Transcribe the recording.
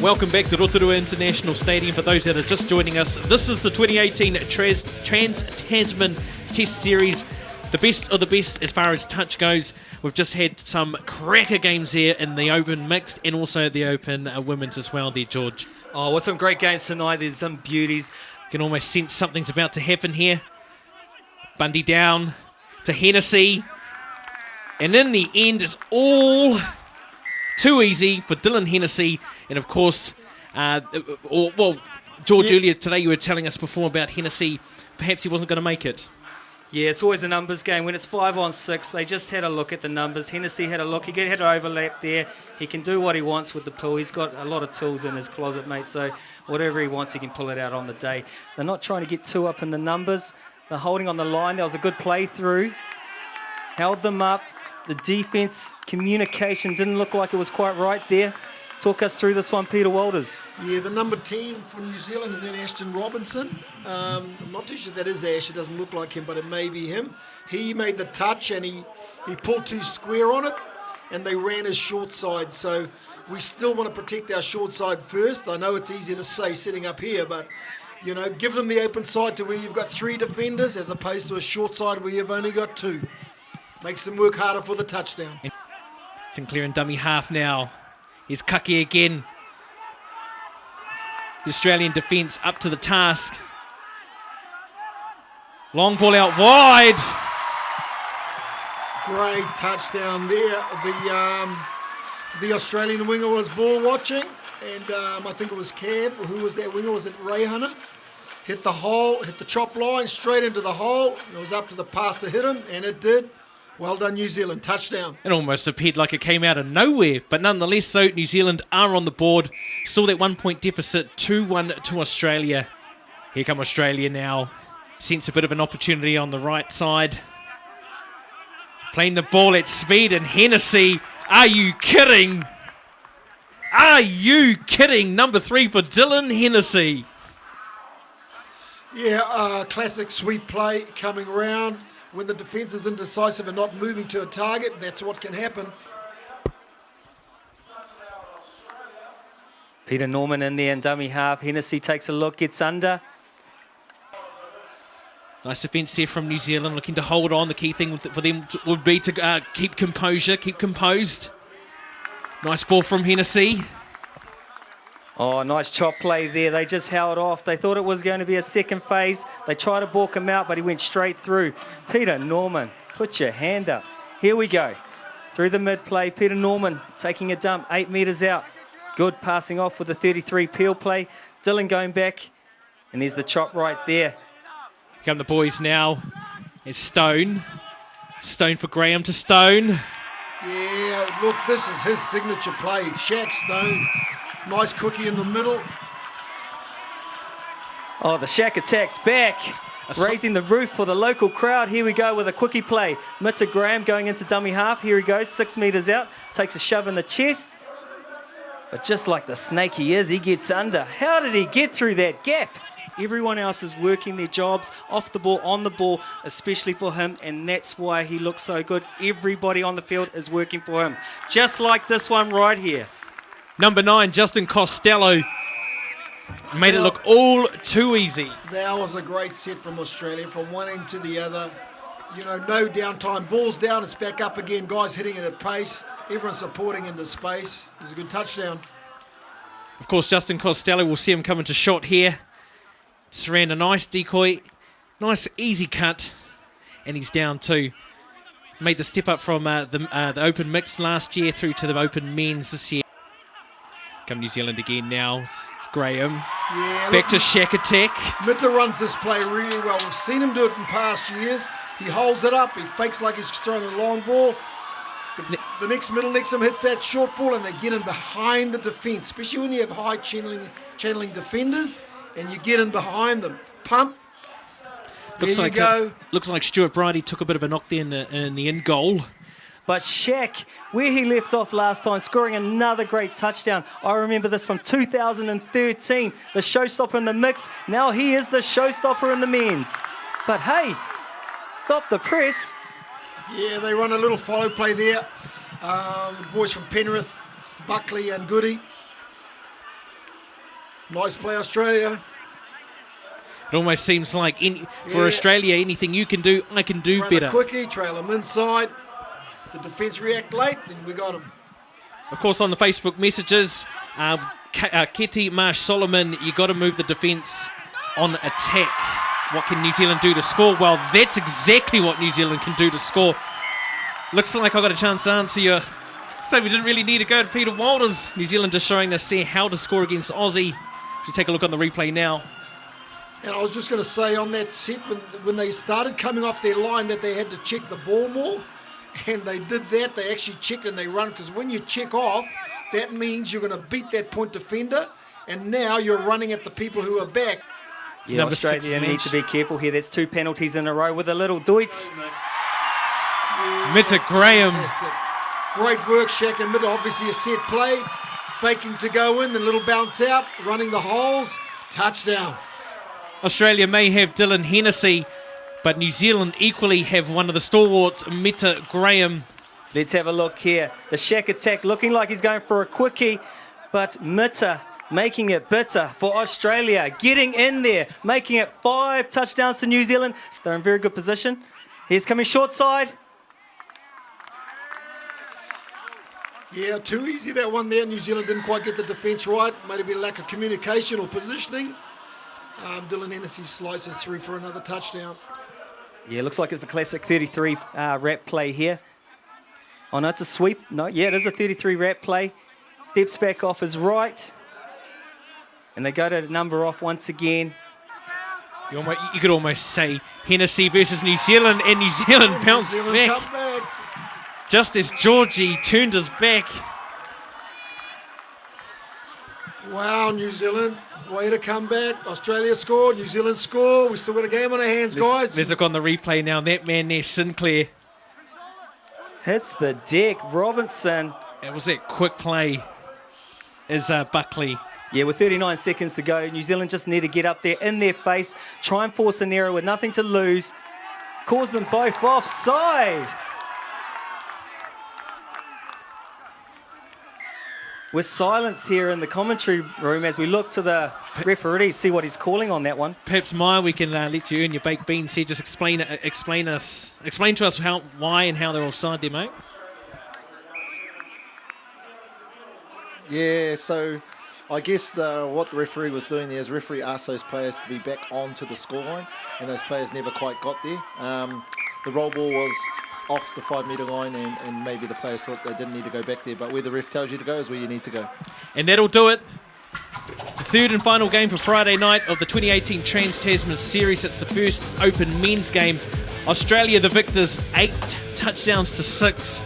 Welcome back to Rotorua International Stadium. For those that are just joining us, this is the 2018 Trans-Tasman Test Series. The best of the best as far as touch goes. We've just had some cracker games here in the Open Mixed and also the Open Women's as well there, George. Oh, what some great games tonight. There's some beauties. You can almost sense something's about to happen here. Bundy down to Hennessy. And in the end, it's all too easy for Dylan Hennessy. And of course, George, earlier today you were telling us before about Hennessy. Perhaps he wasn't going to make it. Yeah, it's always a numbers game. When it's 5-on-6, they just had a look at the numbers. Hennessy had a look. He had an overlap there. He can do what he wants with the tool. He's got a lot of tools in his closet, mate, so whatever he wants, he can pull it out on the day. They're not trying to get too up in the numbers. They're holding on the line. There was a good play through. Held them up. The defence communication didn't look like it was quite right there. Talk us through this one, Peter Walters. Yeah, the number 10 for New Zealand is that Ashton Robinson. I'm not too sure if that is Ash. It doesn't look like him, but it may be him. He made the touch and he pulled too square on it and they ran his short side. So we still want to protect our short side first. I know it's easy to say sitting up here, but you know, give them the open side to where you've got 3 defenders as opposed to a short side where you've only got 2. Makes them work harder for the touchdown. Sinclair in dummy half now. Here's Kaki again. The Australian defence up to the task. Long ball out wide. Great touchdown there. The Australian winger was ball watching, and I think it was Cav. Who was that winger? Was it Ray Hunter? Hit the hole, hit the chop line, straight into the hole. It was up to the pass to hit him, and it did. Well done, New Zealand. Touchdown. It almost appeared like it came out of nowhere, but nonetheless, so New Zealand are on the board. Still that 1-point deficit, 2-1 to Australia. Here come Australia now. Sense a bit of an opportunity on the right side. Playing the ball at speed, and Hennessy. Are you kidding? Are you kidding? Number 3 for Dylan Hennessy. Yeah, classic sweep play coming round. When the defence is indecisive and not moving to a target, that's what can happen. Peter Norman in there in dummy half. Hennessy takes a look, gets under. Nice defence there from New Zealand, looking to hold on. The key thing for them would be to keep composure, keep composed. Nice ball from Hennessy. Oh, nice chop play there. They just held off. They thought it was going to be a second phase. They tried to balk him out, but he went straight through. Peter Norman, put your hand up. Here we go. Through the mid-play, Peter Norman taking a dump, 8 metres out. Good passing off with the 33 peel play. Dylan going back, and there's the chop right there. Here come the boys now. It's Stone. Stone for Graham to Stone. Yeah, look, this is his signature play. Shaq Stone. Nice cookie in the middle. Oh, the Shack attack's back. Raising the roof for the local crowd. Here we go with a quickie play. Mitter Graham going into dummy half. Here he goes, 6 metres out. Takes a shove in the chest. But just like the snake he is, he gets under. How did he get through that gap? Everyone else is working their jobs off the ball, on the ball, especially for him, and that's why he looks so good. Everybody on the field is working for him. Just like this one right here. Number 9, Justin Costello. Made it look all too easy. That was a great set from Australia, from one end to the other. You know, no downtime. Ball's down, it's back up again. Guys hitting it at pace. Everyone supporting into space. It was a good touchdown. Of course, Justin Costello, we'll see him come into shot here. Just ran a nice decoy. Nice, easy cut. And he's down too. Made the step up from the Open Mixed last year through to the Open Men's this year. Come New Zealand again now. It's Graham. Yeah, back to Shack attack. Mitter runs this play really well. We've seen him do it in past years. He holds it up. He fakes like he's throwing a long ball. The next middle next to him hits that short ball and they get in behind the defence, especially when you have high channeling defenders and you get in behind them. Pump. There you go. Looks like Stuart Bridie took a bit of a knock there in the end goal. But Shaq, where he left off last time, scoring another great touchdown. I remember this from 2013, the showstopper in the mix. Now he is the showstopper in the men's. But hey, stop the press. Yeah, they run a little follow play there. The boys from Penrith, Buckley and Goody. Nice play, Australia. It almost seems like for Australia, anything you can do, I can do Run better. a quickie, trail them inside. The defence react late, then we got them. Of course, on the Facebook messages, Ketty, Marsh, Solomon, you got to move the defence on attack. What can New Zealand do to score? Well, that's exactly what New Zealand can do to score. Looks like I got a chance to answer you. So we didn't really need to go to Peter Walters. New Zealand just showing us how to score against Aussie. If you take a look on the replay now. And I was just going to say on that set, when they started coming off their line, that they had to check the ball more. And they did that. They actually checked and they run. Because when you check off, that means you're going to beat that point defender. And now you're running at the people who are back. Yeah, Australia need to be careful here. That's 2 penalties in a row with a little Deutz. Mitta Graham. Fantastic. Great work, Shaq and Mitta. Obviously a set play. Faking to go in, then a little bounce out. Running the holes. Touchdown. Australia may have Dylan Hennessy, but New Zealand equally have one of the stalwarts, Mitta Graham. Let's have a look here. The Shaq attack looking like he's going for a quickie, but Mitta making it bitter for Australia. Getting in there, making it 5 touchdowns to New Zealand. They're in very good position. Here's coming short side. Yeah, too easy that one there. New Zealand didn't quite get the defence right. Might have been a lack of communication or positioning. Dylan Hennessy slices through for another touchdown. Yeah, looks like it's a classic 33 wrap play here. Oh, no, it's a sweep. No, yeah, it is a 33 wrap play. Steps back off his right. And they go to number off once again. You could almost say Hennessy versus New Zealand, and New Zealand bounced back. Just as Georgie turned his back. Wow, New Zealand. Way to come back. Australia scored. New Zealand score. We still got a game on our hands, guys. Let's look on the replay now. That man there, Sinclair. Hits the deck. Robinson. It was that quick play as Buckley. Yeah, with 39 seconds to go, New Zealand just need to get up there in their face, try and force an error with nothing to lose, cause them both offside. We're silenced here in the commentary room as we look to the referee, see what he's calling on that one. Perhaps, Maya, we can let you earn your baked beans here. Just explain to us why and how they're offside there, mate. Yeah, so I guess what the referee was doing there is referee asked those players to be back onto the scoreline, and those players never quite got there. The roll ball was off the 5 metre line, and maybe the players thought they didn't need to go back there, but where the ref tells you to go is where you need to go. And that'll do it. The third and final game for Friday night of the 2018 Trans-Tasman Series. It's the first open men's game. Australia, the victors, 8 touchdowns to 6.